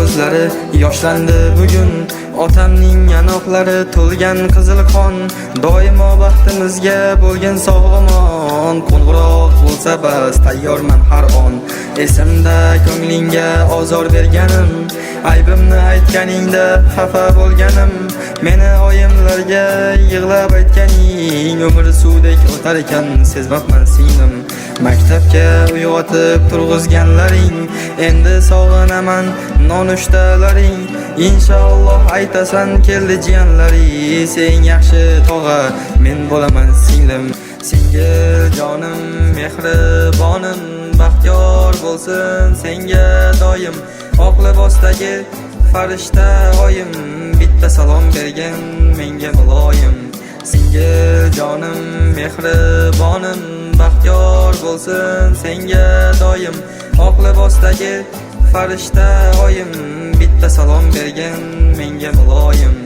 ko'zlari yoshlandi bugun. Otamning yanoqlari to'lgan qizil qon, doimo baxtimizga bo'lgan sog'-omon. Qo'ng'iroq bo'lsa bas, tayyorman har on. Esimda ko'nglingga ozor berganim, aybimni aytganingda xafa bo'lganim, meni oyimlarga yig'lab aytganing, umr suvdek o'tar ekan sezmabman singlim. Maktabga uyg'otib turg'izganlaring, endi sog'inaman nonushtalaring. Inshaalloh aytasan keldi jiyanlari, sen yaxshi tog'a, men bo'laman singlim. Singil jonim, mehribonim, baxtiyor bo'lsin senga doim. Oq libosdagi farishta oyim, bitta salom bergin menga muloyim. Singil jonim, mehribonim, baxtiyor bo'lsin senga doim. Oq libosdagi farishta oyim, bitta salom bergin menga muloyim.